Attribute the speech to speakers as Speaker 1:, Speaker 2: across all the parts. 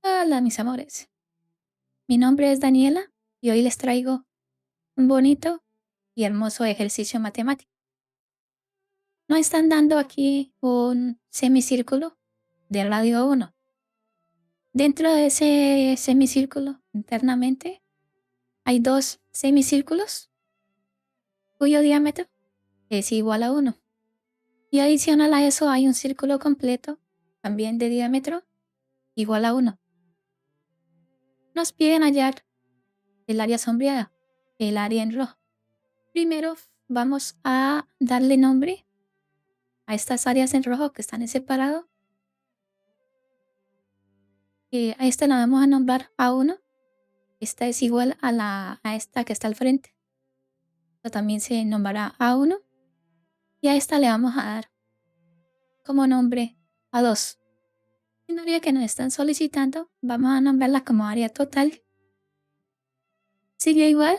Speaker 1: Hola, mis amores. Mi nombre es Daniela y hoy les traigo un bonito y hermoso ejercicio matemático. Nos están dando aquí un semicírculo de radio 1. Dentro de ese semicírculo, internamente, hay dos semicírculos cuyo diámetro es igual a 1. Y adicional a eso hay un círculo completo, también de diámetro igual a 1. Nos piden hallar el área sombreada, el área en rojo. Primero vamos a darle nombre a estas áreas en rojo que están en separado. A esta la vamos a nombrar A1. Esta es igual a esta que está al frente. Esta también se nombrará A1. Y a esta le vamos a dar como nombre A2. En área que nos están solicitando, vamos a nombrarla como área total. Sigue igual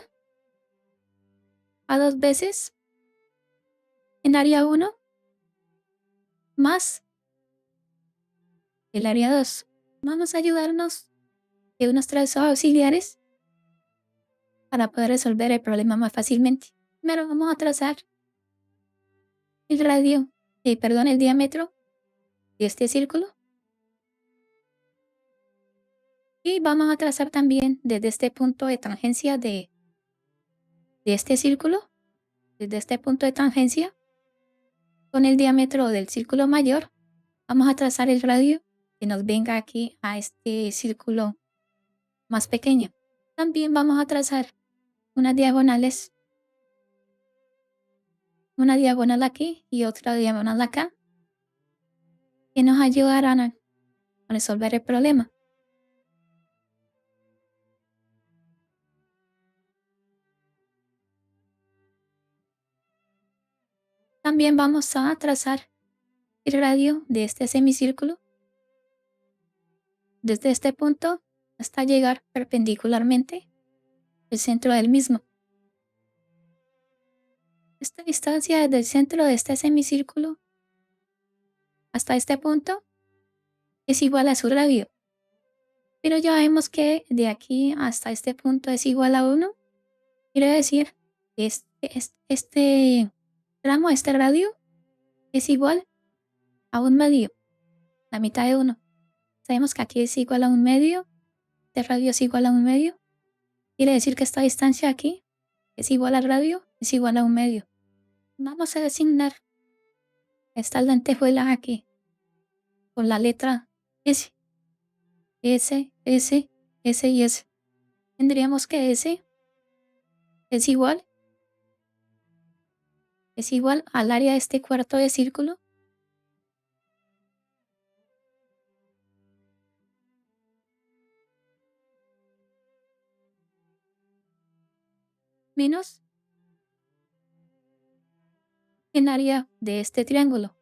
Speaker 1: a 2 veces en área 1 más el área 2. Vamos a ayudarnos de unos trazos auxiliares para poder resolver el problema más fácilmente. Primero vamos a trazar el radio, el diámetro de este círculo. Y vamos a trazar también desde este punto de tangencia de este círculo, desde este punto de tangencia, con el diámetro del círculo mayor, vamos a trazar el radio que nos venga aquí a este círculo más pequeño. También vamos a trazar unas diagonales, una diagonal aquí y otra diagonal acá, que nos ayudarán a resolver el problema. También vamos a trazar el radio de este semicírculo desde este punto hasta llegar perpendicularmente al centro del mismo. Esta distancia desde el centro de este semicírculo hasta este punto es igual a su radio. Pero ya vemos que de aquí hasta este punto es igual a 1. Quiere decir que este tramo, este radio, es igual a 1/2, la mitad de 1. Sabemos que aquí es igual a 1/2, este radio es igual a 1/2. Quiere decir que esta distancia aquí es igual al radio, es igual a 1/2. Vamos a designar estas lentejuelas aquí con la letra S. S, S, S y S. Tendríamos que S es igual al área de este cuarto de círculo menos el área de este triángulo.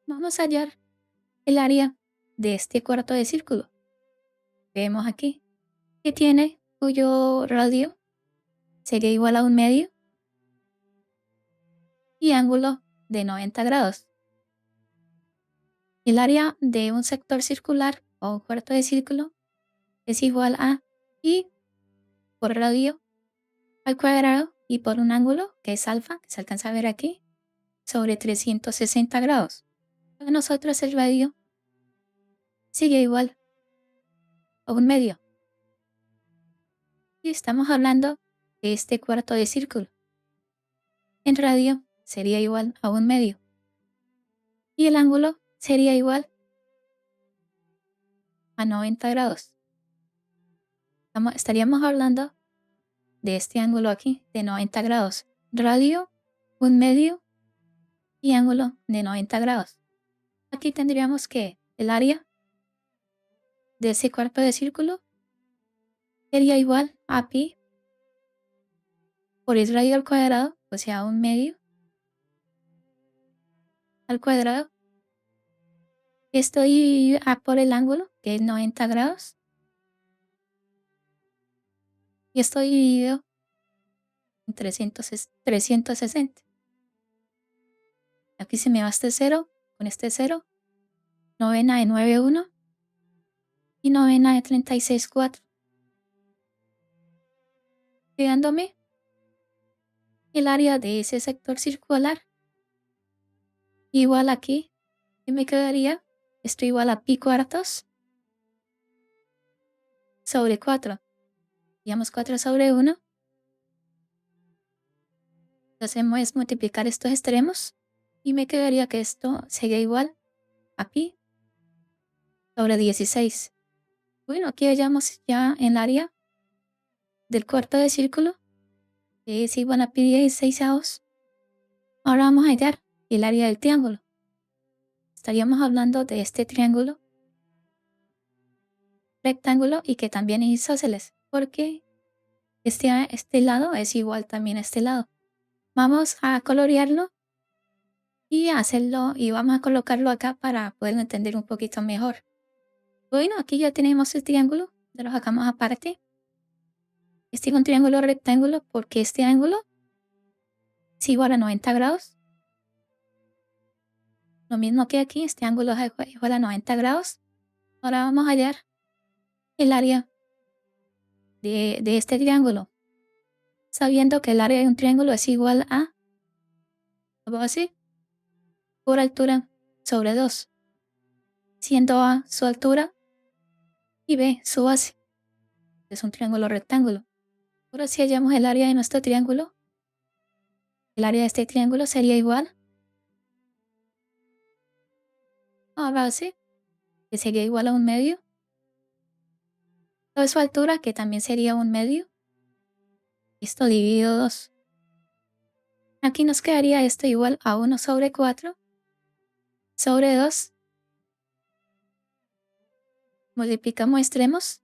Speaker 1: Vamos a hallar el área de este cuarto de círculo. Vemos aquí que tiene cuyo radio sería igual a 1/2 y ángulo de 90 grados. El área de un sector circular o un cuarto de círculo es igual a I por radio al cuadrado y por un ángulo que es alfa, que se alcanza a ver aquí, sobre 360 grados. Para nosotros el radio sigue igual a 1/2. Y estamos hablando de este cuarto de círculo. En radio sería igual a 1/2. Y el ángulo sería igual a 90 grados. Estaríamos hablando de este ángulo aquí, de 90 grados. Radio, 1/2 y ángulo de 90 grados. Aquí tendríamos que el área de ese cuarto de círculo sería igual a pi por el radio al cuadrado, o sea, 1/2 al cuadrado. Esto y a por el ángulo, que es 90 grados. Y esto dividido 360. Aquí se me va este cero con este cero, novena de 9,1 y novena de 36,4, quedándome el área de ese sector circular igual aquí, que me quedaría esto igual a pi cuartos sobre 4. Digamos 4 sobre 1. Lo que hacemos es multiplicar estos extremos y me quedaría que esto sería igual a pi sobre 16. Bueno, aquí hallamos ya en el área del cuarto de círculo, que es igual a pi 16avos. Ahora vamos a hallar el área del triángulo. Estaríamos hablando de este triángulo rectángulo y que también es isósceles, porque este lado es igual también a este lado. Vamos a colorearlo y hacerlo y vamos a colocarlo acá para poderlo entender un poquito mejor. Bueno, aquí ya tenemos el triángulo, ya lo sacamos aparte. Este es un triángulo rectángulo porque este ángulo es igual a 90 grados. Lo mismo que aquí, este ángulo es igual a 90 grados. Ahora vamos a hallar el área de este triángulo, sabiendo que el área de un triángulo es igual a, lo pongo así, por altura sobre 2, siendo A su altura y B su base. Es un triángulo rectángulo. Ahora si hallamos el área de nuestro triángulo, el área de este triángulo sería igual a base, que sería igual a 1/2, sobre su altura, que también sería 1/2, esto dividido 2. Aquí nos quedaría esto igual a 1 sobre 4 sobre 2. Multiplicamos extremos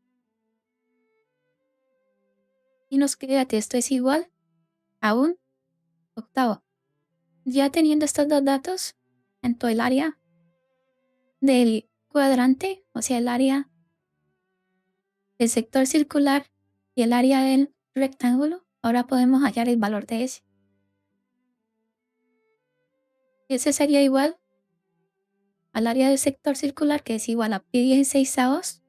Speaker 1: y nos queda que esto es igual a 1/8. Ya teniendo estos dos datos, en todo el área del cuadrante, o sea, el área del sector circular y el área del rectángulo, ahora podemos hallar el valor de ese. Ese sería igual al área del sector circular, que es igual a pi 16avos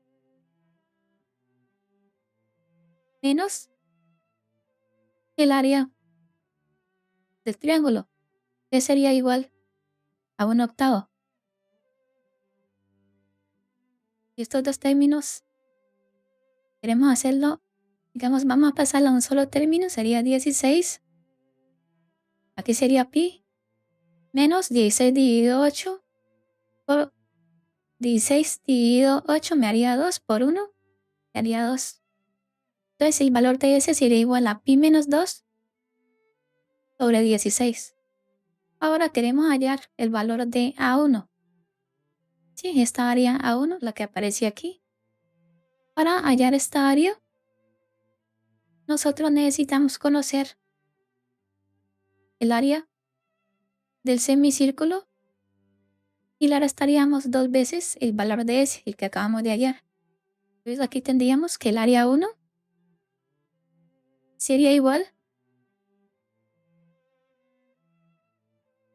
Speaker 1: menos el área del triángulo, que sería igual a 1/8. Y estos dos términos queremos hacerlo, digamos, vamos a pasarlo a un solo término, sería 16. Aquí sería pi menos 16 dividido 8 por 16 dividido 8 me haría 2 por 1, me haría 2. Entonces el valor de ese sería igual a pi menos 2 sobre 16. Ahora queremos hallar el valor de A1. Sí, esta área A1, la que aparece aquí. Para hallar esta área, nosotros necesitamos conocer el área del semicírculo y le restaríamos 2 veces el valor de ese, el que acabamos de hallar. Entonces aquí tendríamos que el área 1 sería igual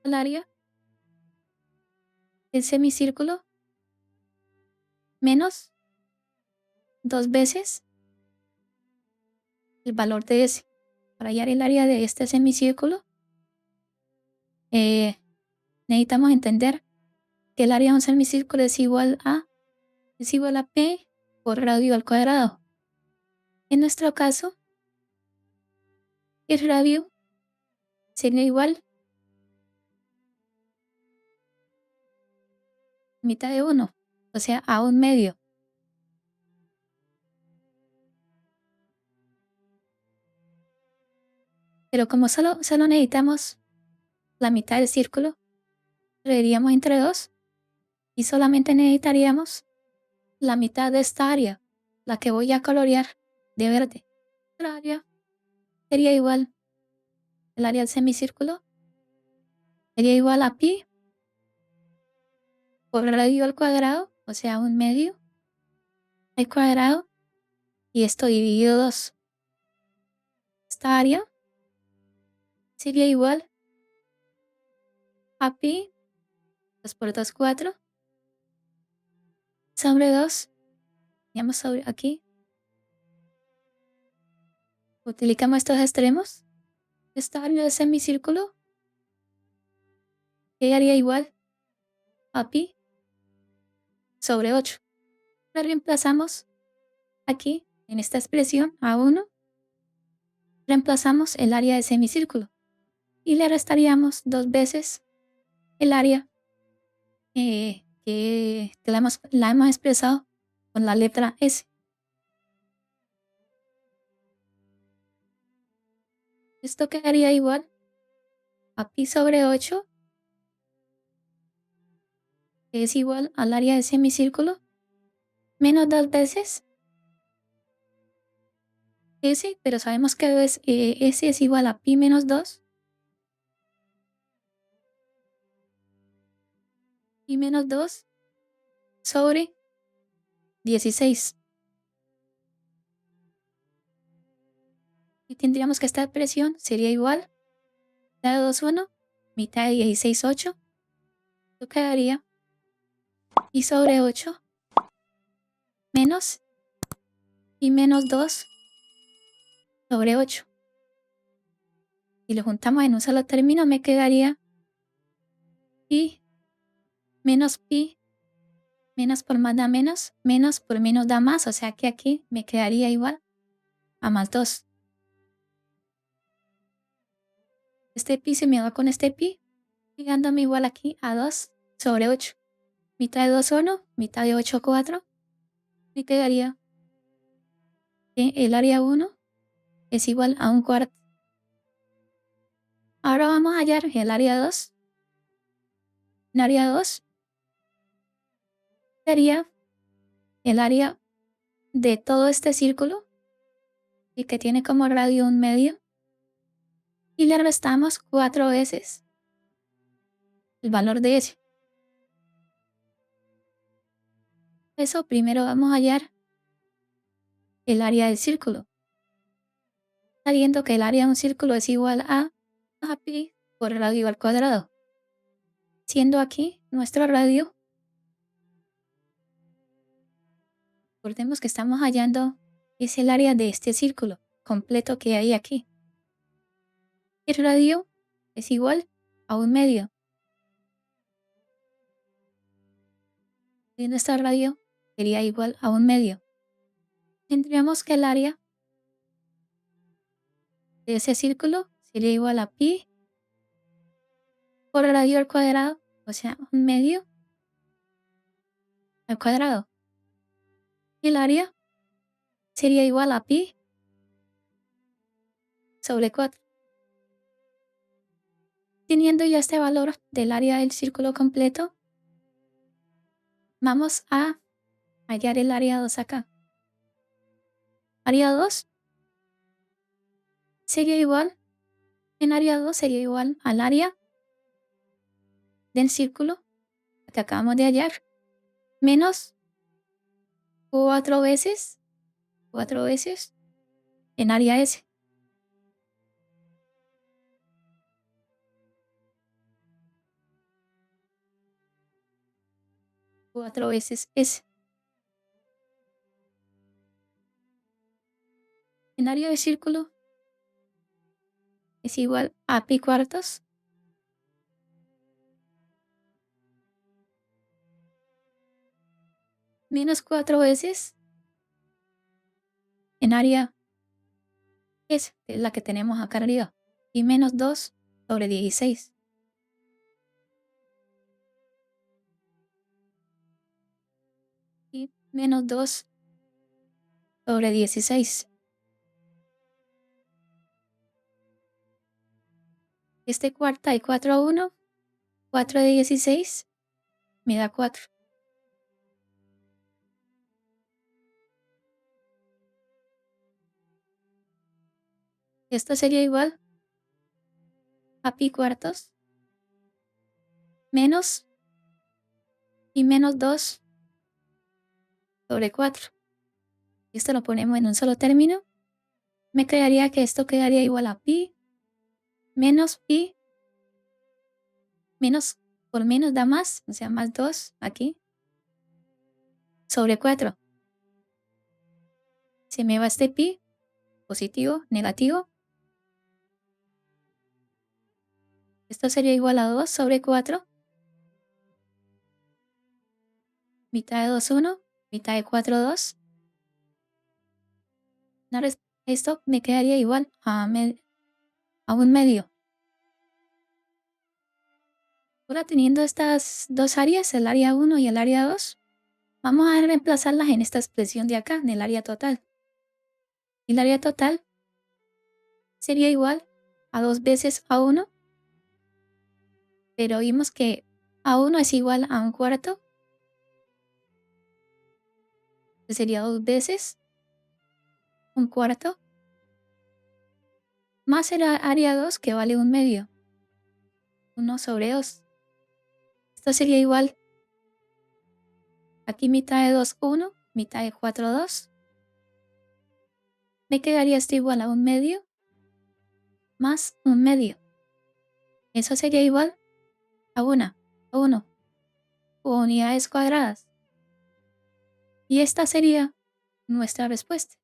Speaker 1: al área del semicírculo menos 2 veces el valor de ese. Para hallar el área de este semicírculo, necesitamos entender que el área de un semicírculo es igual a P por radio al cuadrado. En nuestro caso, el radio sería igual a mitad de 1, o sea, a 1/2. Pero como solo necesitamos la mitad del círculo, lo dividiríamos entre 2 y solamente necesitaríamos la mitad de esta área, la que voy a colorear de verde. La área sería igual, el área del semicírculo sería igual a pi por radio al cuadrado, o sea, 1/2 al cuadrado, y esto dividido 2. Esta área sería igual a pi 2 por 2, 4 sobre 2. Teníamos sobre aquí. Utilizamos estos extremos. Esta área del semicírculo quedaría igual a pi sobre 8. La reemplazamos aquí, en esta expresión, a 1. Reemplazamos el área del semicírculo y le restaríamos 2 veces el área que la hemos expresado con la letra S. Esto quedaría igual a pi sobre 8, que es igual al área del semicírculo, menos 2 veces S, pero sabemos que S es igual a pi menos 2, pi menos 2 sobre 16. Y tendríamos que esta expresión sería igual a 2, 1, mitad de 16, 8. Esto quedaría pi sobre 8 menos pi menos 2 sobre 8. Si lo juntamos en un solo término, me quedaría pi menos pi, menos por más da menos, menos por menos da más, o sea que aquí me quedaría igual a más 2. Este pi se me va con este pi, quedándome igual aquí a 2 sobre 8. Mitad de 2, 1, mitad de 8, 4. Me quedaría que el área 1 es igual a 1/4. Ahora vamos a hallar el área 2. En área 2 sería el área de todo este círculo y que tiene como radio 1/2. Y le restamos 4 veces el valor de S. Eso primero vamos a hallar el área del círculo, sabiendo que el área de un círculo es igual a pi por radio al cuadrado. Siendo aquí nuestro radio, recordemos que estamos hallando es el área de este círculo completo que hay aquí. El radio es igual a 1/2. Y nuestro radio sería igual a 1/2. Tendríamos que el área de ese círculo sería igual a pi por radio al cuadrado, o sea, 1/2 al cuadrado. Y el área sería igual a pi sobre 4. Teniendo ya este valor del área del círculo completo, vamos a hallar el área 2 acá. Área 2 sería igual, en área 2 sería igual al área del círculo que acabamos de hallar, menos 4 veces en área S. 4 veces S. En área del círculo es igual a pi cuartos menos 4 veces en área S, que es la que tenemos acá arriba, y menos 2 sobre 16. Y menos 2 sobre 16. Este cuarta y 4 a 1, 4 de 16 me da 4. Esto sería igual a pi cuartos menos y menos 2 sobre 4. Esto lo ponemos en un solo término. Me quedaría que esto quedaría igual a pi menos pi, menos por menos da más, o sea, más 2 aquí, sobre 4. Se me va este pi, positivo, negativo. Esto sería igual a 2 sobre 4, mitad de 2 1, mitad de 4 2. Esto me quedaría igual a un medio. Ahora teniendo estas dos áreas, el área 1 y el área 2, vamos a reemplazarlas en esta expresión de acá, en el área total. Y el área total sería igual a 2 veces A1, pero vimos que A1 es igual a un cuarto, que sería 2 veces un cuarto, más el área 2 que vale un medio, 1 sobre 2. Esto sería igual, aquí mitad de 2 1, mitad de 4 2. Me quedaría esto igual a un medio más un medio. Eso sería igual a 1 o unidades cuadradas. Y esta sería nuestra respuesta.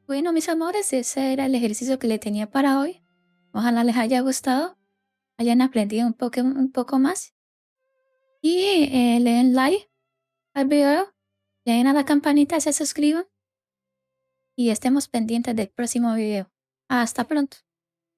Speaker 1: Bueno, mis amores, ese era el ejercicio que le tenía para hoy. Ojalá les haya gustado, hayan aprendido un poco más. Y le den like al video, le den a la campanita, se suscriban y estemos pendientes del próximo video. Hasta pronto.